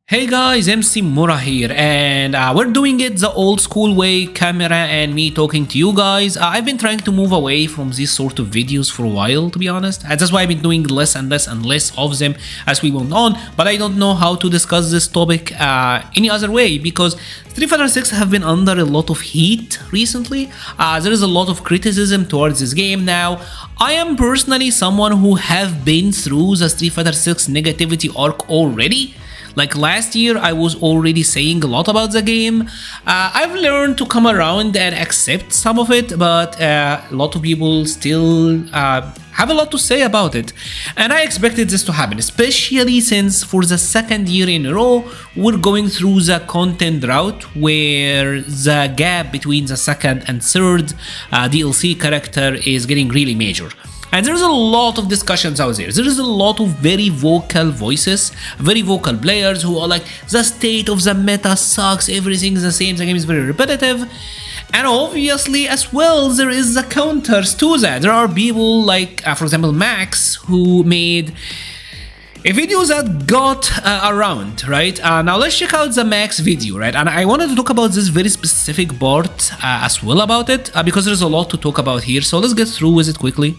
Hey guys, MC Mura here, and we're doing it the old school way, camera and me talking to you guys. I've been trying to move away from these sort of videos for a while, to be honest. That's why I've been doing less and less and less of them as we went on, but I don't know how to discuss this topic any other way, because Street Fighter 6 have been under a lot of heat recently. There is a lot of criticism towards this game now. I am personally someone who have been through the Street Fighter 6 negativity arc already. Like last year, I was already saying a lot about the game. I've learned to come around and accept some of it, but a lot of people still have a lot to say about it. And I expected this to happen, especially since for the second year in a row, we're going through the content drought where the gap between the second and third DLC character is getting really major. And there's a lot of discussions out there. There is a lot of very vocal voices, very vocal players who are like, the state of the meta sucks, everything is the same, the game is very repetitive. And obviously as well, there is the counters to that. There are people like, for example, Max, who made a video that got around, right? Now let's check out the Max video, right? And I wanted to talk about this very specific part as well about it, because there's a lot to talk about here. So let's get through with it quickly.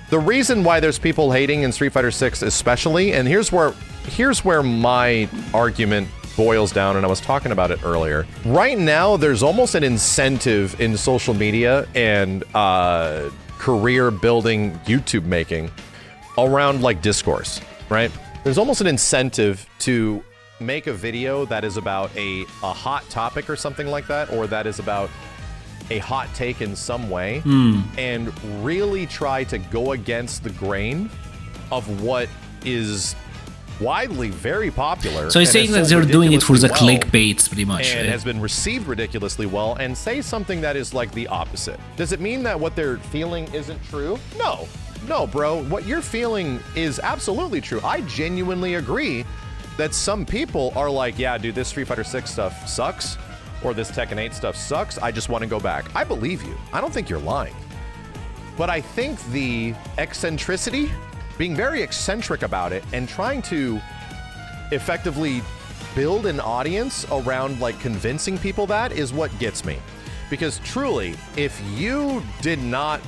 The reason why there's people hating in Street Fighter 6 especially, and here's where my argument boils down, and I was talking about it earlier. Right now, there's almost an incentive in social media and career building YouTube making around like discourse, right? There's almost an incentive to make a video that is about a hot topic or something like that, or that is about a hot take in some way, and really try to go against the grain of what is widely very popular. So he's saying that they're doing it for the clickbaits, pretty much. And has been received ridiculously well, and say something that is like the opposite. Does it mean that what they're feeling isn't true? No. No, bro. What you're feeling is absolutely true. I genuinely agree that some people are like, yeah, dude, this Street Fighter 6 stuff sucks, or this Tekken 8 stuff sucks, I just want to go back. I believe you. I don't think you're lying. But I think the eccentricity, being very eccentric about it, and trying to effectively build an audience around like convincing people that is what gets me. Because truly, if you did not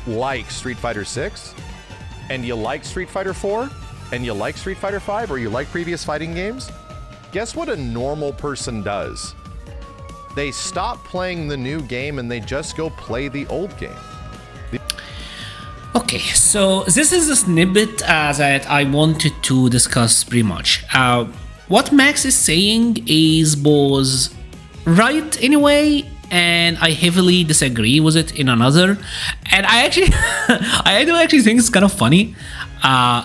like Street Fighter 6, and you like Street Fighter 4, and you like Street Fighter 5, or you like previous fighting games, guess what a normal person does? They stop playing the new game and they just go play the old game. Okay, so this is a snippet that I wanted to discuss pretty much. What Max is saying was right anyway, and I heavily disagree with it in another. And I actually, I do actually think it's kind of funny.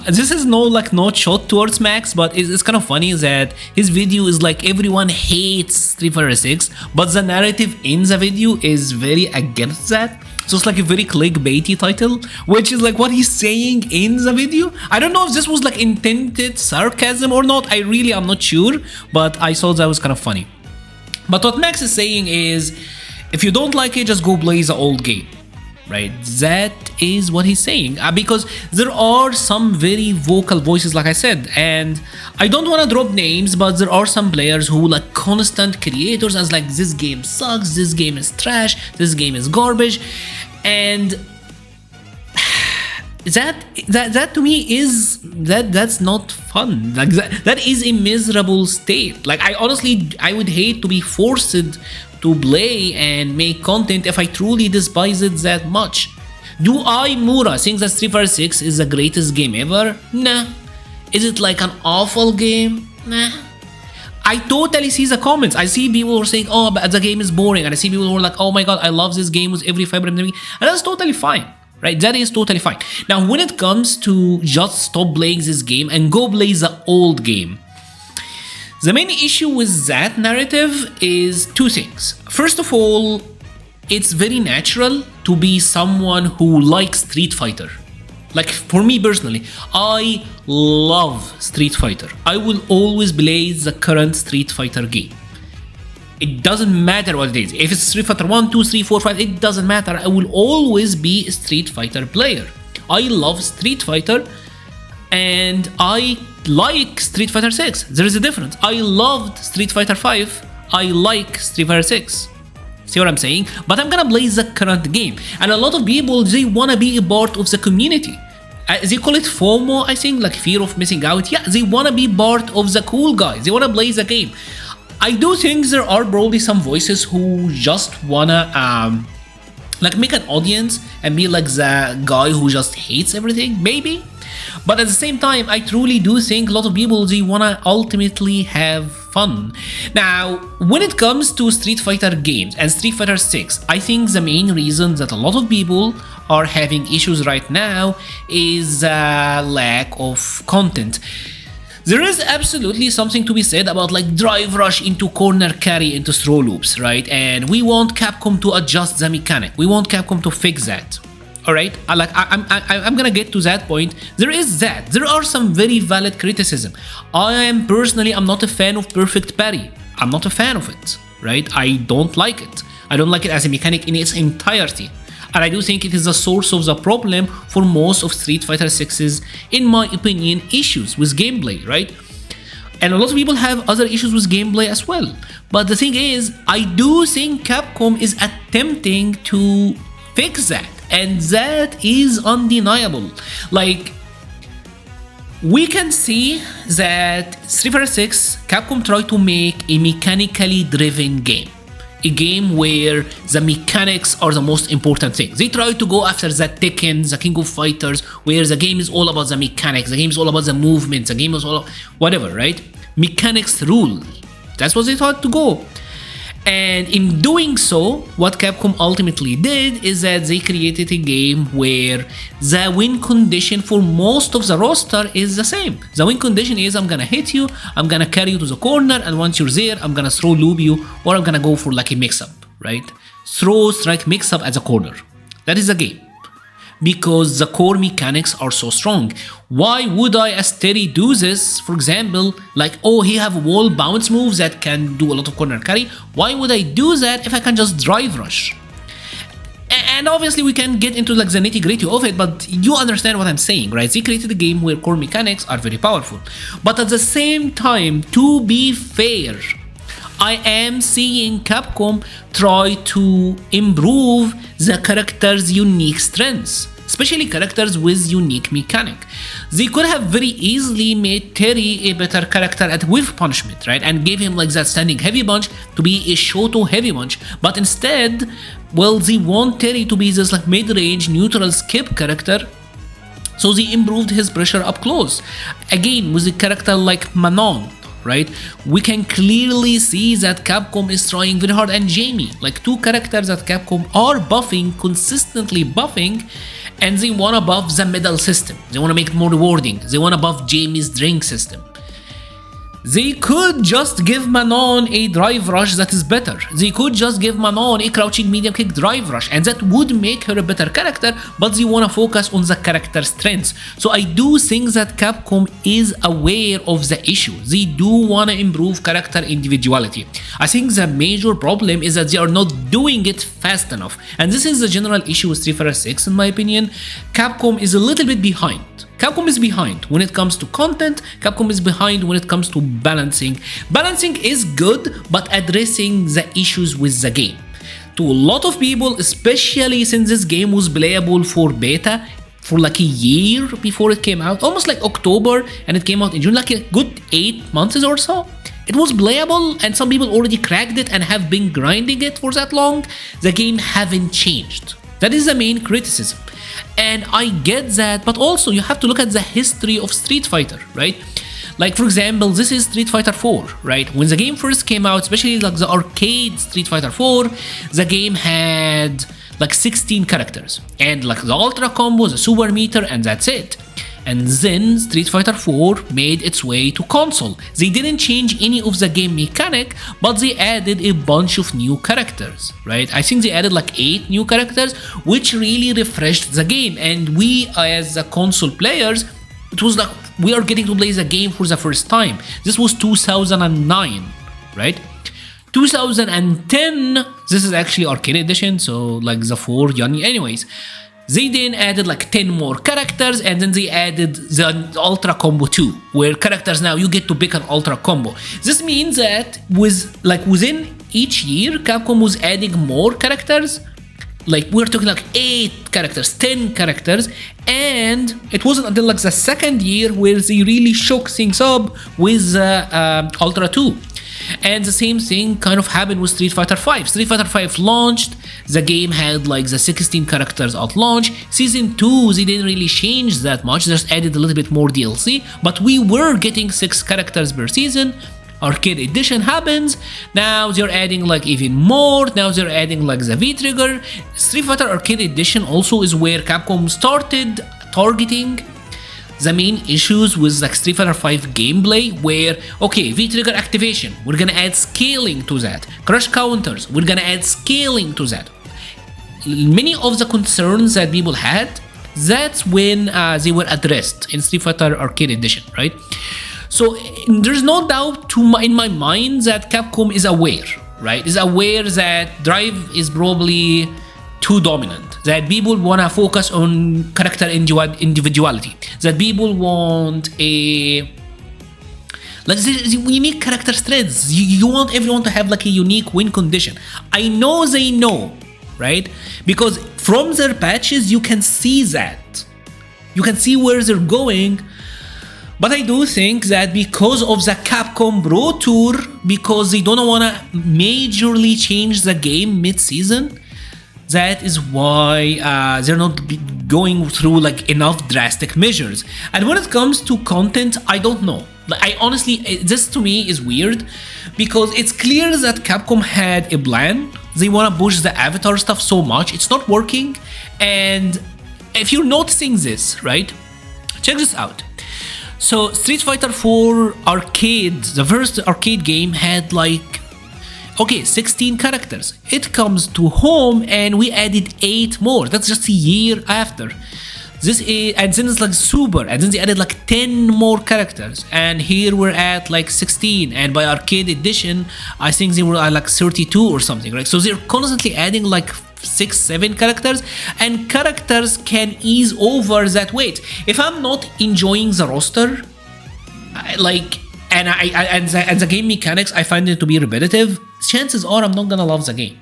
This is no shot towards Max, but it's kind of funny that his video is like everyone hates Street Fighter 6, but the narrative in the video is very against that. So it's like a very clickbaity title, which is like what he's saying in the video. I don't know if this was like intended sarcasm or not. I really am not sure, but I thought that was kind of funny. But what Max is saying is, if you don't like it, just go play the old game. Right, that is what he's saying, because there are some very vocal voices, like I said, and I don't want to drop names, but there are some players who like constant creators as like, this game sucks, this game is trash, this game is garbage, and that to me is that's not fun. Like that is a miserable state. Like I would hate to be forced to play and make content if I truly despise it that much. Do I, Mura, think that Street Fighter 6 is the greatest game ever? Nah. Is it like an awful game? Nah. I totally see the comments. I see people who are saying, oh, but the game is boring. And I see people who are like, oh my god, I love this game with every fiber in me. And that's totally fine. Right? That is totally fine. Now, when it comes to just stop playing this game and go play the old game, the main issue with that narrative is two things. First of all, it's very natural to be someone who likes Street Fighter. Like for me personally, I love Street Fighter. I will always play the current Street Fighter game. It doesn't matter what it is. If it's Street Fighter 1, 2, 3, 4, 5, it doesn't matter. I will always be a Street Fighter player. I love Street Fighter, and I like Street Fighter 6. There is a difference. I loved Street Fighter 5. I like Street Fighter 6. See what I'm saying? But I'm gonna play the current game. And a lot of people, they wanna be a part of the community. They call it FOMO, I think, like fear of missing out. Yeah, they wanna be part of the cool guys. They wanna play the game. I do think there are probably some voices who just wanna like make an audience and be like the guy who just hates everything, maybe. But at the same time, I truly do think a lot of people, they wanna ultimately have fun. Now, when it comes to Street Fighter games and Street Fighter 6, I think the main reason that a lot of people are having issues right now is lack of content. There is absolutely something to be said about like drive rush into corner carry into throw loops, right? And we want Capcom to adjust the mechanic. We want Capcom to fix that. All right, I'm gonna get to that point. There is that. There are some very valid criticism. I'm not a fan of perfect parry. I'm not a fan of it, right? I don't like it. I don't like it as a mechanic in its entirety. And I do think it is the source of the problem for most of Street Fighter 6's, in my opinion, issues with gameplay, right? And a lot of people have other issues with gameplay as well. But the thing is, I do think Capcom is attempting to fix that. And that is undeniable. Like, we can see that Street Fighter 6, Capcom tried to make a mechanically driven game. A game where the mechanics are the most important thing. They try to go after the Tekken, the King of Fighters, where the game is all about the mechanics, the game is all about the movements, the game is all whatever, right? Mechanics rule. That's what they thought to go. And in doing so, what Capcom ultimately did is that they created a game where the win condition for most of the roster is the same. The win condition is I'm gonna hit you, I'm gonna carry you to the corner, and once you're there, I'm gonna throw loop you, or I'm gonna go for like a mix-up, right? Throw, strike, mix-up as a corner. That is the game. Because the core mechanics are so strong. Why would I, as Terry, do this? For example, like, oh, he have wall bounce moves that can do a lot of corner carry. Why would I do that if I can just drive rush? And obviously we can get into like the nitty-gritty of it, but you understand what I'm saying, right? They created a game where core mechanics are very powerful. But at the same time, to be fair, I am seeing Capcom try to improve the character's unique strengths, especially characters with unique mechanic. They could have very easily made Terry a better character at whiff punishment, right? And gave him like that standing heavy punch to be a Shoto heavy punch. But instead, well, they want Terry to be this like mid-range neutral skip character. So they improved his pressure up close. Again, with a character like Manon, right? We can clearly see that Capcom is trying very hard, and Jamie, like two characters that Capcom are buffing, consistently buffing, and they wanna buff the medal system. They wanna make it more rewarding. They wanna buff Jamie's drink system. They could just give Manon a drive rush that is better. They could just give Manon a crouching medium kick drive rush, and that would make her a better character, but they wanna focus on the character strengths. So I do think that Capcom is aware of the issue. They do wanna improve character individuality. I think the major problem is that they are not doing it fast enough. And this is the general issue with Street Fighter 6 in my opinion. Capcom is a little bit behind. Capcom is behind when it comes to content. Capcom is behind when it comes to balancing. Balancing is good, but addressing the issues with the game. To a lot of people, especially since this game was playable for beta for like a year before it came out, almost like October, and it came out in June, like a good 8 months or so. It was playable, and some people already cracked it and have been grinding it for that long. The game haven't changed. That is the main criticism. And I get that, but also you have to look at the history of Street Fighter, right? Like, for example, this is Street Fighter 4, right? When the game first came out, especially like the arcade Street Fighter 4, the game had like 16 characters. And like the Ultra Combo, the Super Meter, and that's it. And then Street Fighter 4 made its way to console. They didn't change any of the game mechanic, but they added a bunch of new characters, right? I think they added like 8 new characters, which really refreshed the game. And we as the console players, it was like we are getting to play the game for the first time. This was 2009, right? 2010, this is actually arcade edition, so like the 4 Yanni. Anyways, They then added like 10 more characters, and then they added the Ultra Combo 2, where characters now you get to pick an Ultra Combo. This means that within each year, Capcom was adding more characters. Like we're talking like 8 characters, 10 characters, and it wasn't until like the second year where they really shook things up with Ultra 2. And the same thing kind of happened with Street Fighter V. Street Fighter V launched, the game had like the 16 characters at launch. Season 2, they didn't really change that much, just added a little bit more DLC, but we were getting 6 characters per season. Arcade Edition happens, now they're adding like even more, now they're adding like the V-Trigger. Street Fighter Arcade Edition also is where Capcom started targeting the main issues with like Street Fighter V gameplay, where okay, V-Trigger activation, we're gonna add scaling to that. Crush counters, we're gonna add scaling to that. Many of the concerns that people had, that's when they were addressed in Street Fighter Arcade Edition, right? So there's no doubt in my mind that Capcom is aware, right? Is aware that Drive is probably too dominant, that people want to focus on character individuality, that people want unique character strengths. You want everyone to have like a unique win condition. I know they know, right? Because from their patches you can see that. You can see where they're going. But I do think that because of the Capcom Pro Tour, because they don't want to majorly change the game mid-season, that is why they're not going through like enough drastic measures. And when it comes to content, I don't know. I honestly, this to me is weird, because it's clear that Capcom had a plan. They want to push the Avatar stuff so much, it's not working. And if you're noticing this, right, check this out. So Street Fighter 4 Arcade, the first arcade game, had like, okay, 16 characters. It comes to home and we added 8 more. That's just a year after. This is, and then it's like Super, and then they added like 10 more characters. And here we're at like 16. And by Arcade Edition, I think they were at like 32 or something, right? So they're constantly adding like 6-7 characters, and characters can ease over that weight. If I'm not enjoying the roster, and the game mechanics, I find it to be repetitive, chances are I'm not gonna love the game.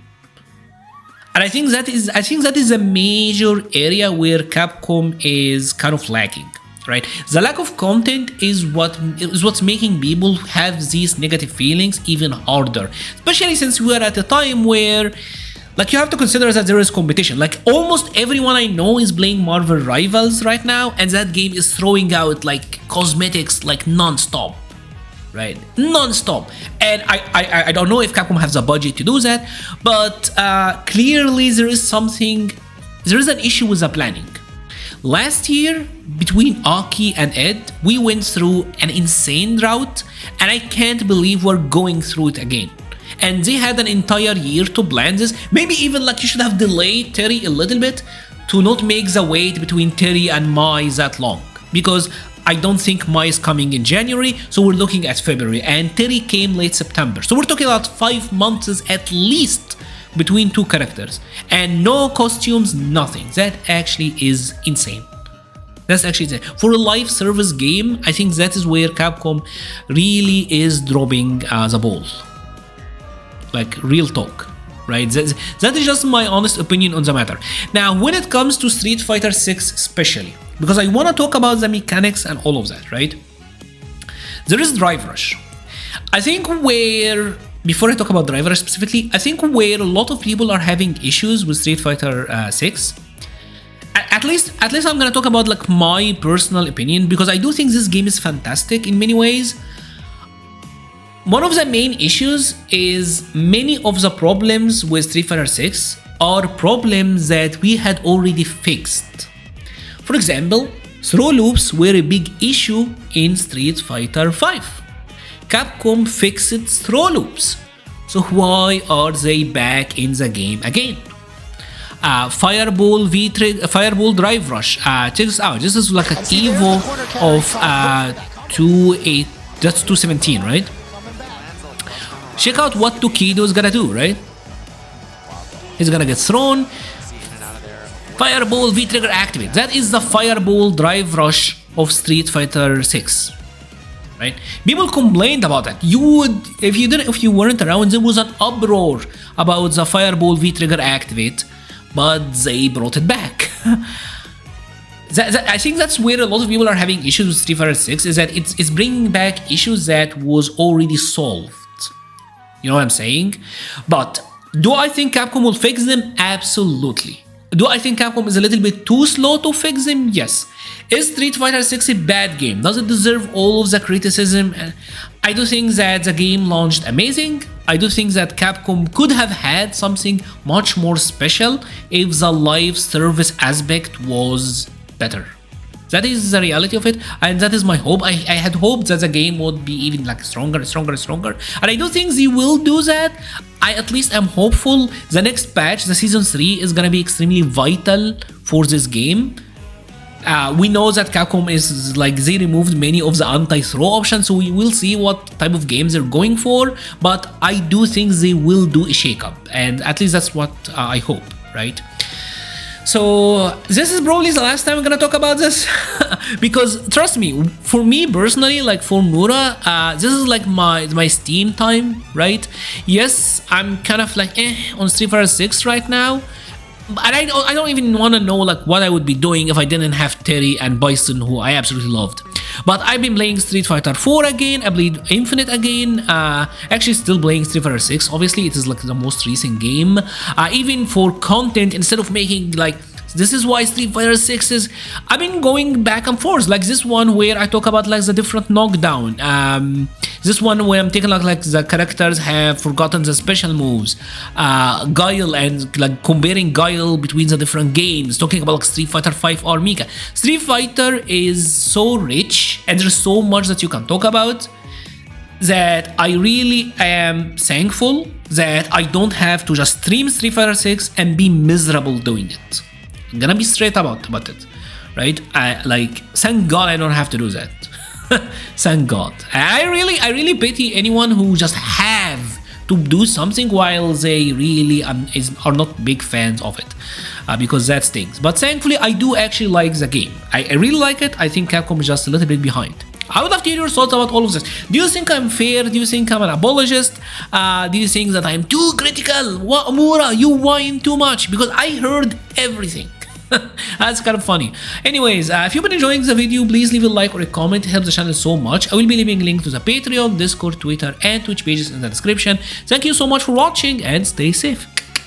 And I think that is a major area where Capcom is kind of lacking, right? The lack of content is what's making people have these negative feelings even harder, especially since we are at a time where, like, you have to consider that there is competition. Like, almost everyone I know is playing Marvel Rivals right now, and that game is throwing out like cosmetics like non-stop, right? Non-stop. And I don't know if Capcom has the budget to do that, but clearly there is an issue with the planning. Last year, between Aki and Ed, we went through an insane drought, and I can't believe we're going through it again. And they had an entire year to plan this. Maybe even like you should have delayed Terry a little bit to not make the wait between Terry and Mai that long. Because I don't think Mai is coming in January, so we're looking at February. And Terry came late September. So we're talking about 5 months at least between 2 characters. And no costumes, nothing. That actually is insane. That's actually insane. For a live service game, I think that is where Capcom really is dropping the ball. Like, real talk, right? That is just my honest opinion on the matter. Now, when it comes to Street Fighter 6 especially, because I want to talk about the mechanics and all of that, right? There is Drive Rush. I think before I talk about Drive Rush specifically, I think where a lot of people are having issues with Street Fighter 6, at least I'm gonna talk about like my personal opinion, because I do think this game is fantastic in many ways. One of the main issues is many of the problems with Street Fighter 6 are problems that we had already fixed. For example, throw loops were a big issue in Street Fighter V. Capcom fixed throw loops, so why are they back in the game again? Fireball Drive Rush. Check this out. This is like an Evo of 217, right? Check out what Tokido is gonna do, right? He's gonna get thrown. Fireball V-Trigger activate. That is the Fireball drive rush of Street Fighter 6. Right? People complained about that. You would, if you weren't around, there was an uproar about the Fireball V-Trigger activate, but they brought it back. I think that's where a lot of people are having issues with Street Fighter 6, is that it's bringing back issues that was already solved. You know what I'm saying? But do I think Capcom will fix them? Absolutely. Do I think Capcom is a little bit too slow to fix them? Yes. Is Street Fighter 6 a bad game? Does it deserve all of the criticism? I do think that the game launched amazing. I do think that Capcom could have had something much more special if the live service aspect was better. That is the reality of it, and that is my hope. I had hoped that the game would be even like stronger, and I do think they will do that. I at least am hopeful the next patch, the Season 3, is gonna be extremely vital for this game. We know that Capcom is like, they removed many of the anti-throw options, so we will see what type of games they're going for, but I do think they will do a shakeup, and at least that's what I hope, right? So this is probably the last time I'm gonna talk about this because trust me, for me personally, like for Mura, this is like my Steam time, right? Yes, I'm kind of like on Street Fighter 6 right now, and I don't even want to know like what I would be doing if I didn't have Terry and Bison, who I absolutely loved. But I've been playing Street Fighter 4 again, I played Infinite again, actually still playing Street Fighter 6, obviously it is like the most recent game. Even for content, instead of making like, this is why Street Fighter 6 is, I've been going back and forth, like this one where I talk about like the different knockdown, this one where I'm taking like the characters have forgotten the special moves, Guile, and like comparing Guile between the different games, talking about like Street Fighter 5 or Mika. Street Fighter is so rich and there's so much that you can talk about that I really am thankful that I don't have to just stream Street Fighter 6 and be miserable doing it. I'm gonna be straight about it, right? Thank God I don't have to do that. Thank God. I really pity anyone who just have to do something while they really are not big fans of it, because that stings. But thankfully, I do actually like the game. I really like it. I think Capcom is just a little bit behind. I would love to hear your thoughts about all of this. Do you think I'm fair? Do you think I'm an apologist? Do you think that I'm too critical? What, Mura, you whine too much? Because I heard everything. That's kind of funny. Anyways, if you've been enjoying the video, please leave a like or a comment. It helps the channel so much. I will be leaving a link to the Patreon, Discord, Twitter, and Twitch pages in the description. Thank you so much for watching and stay safe.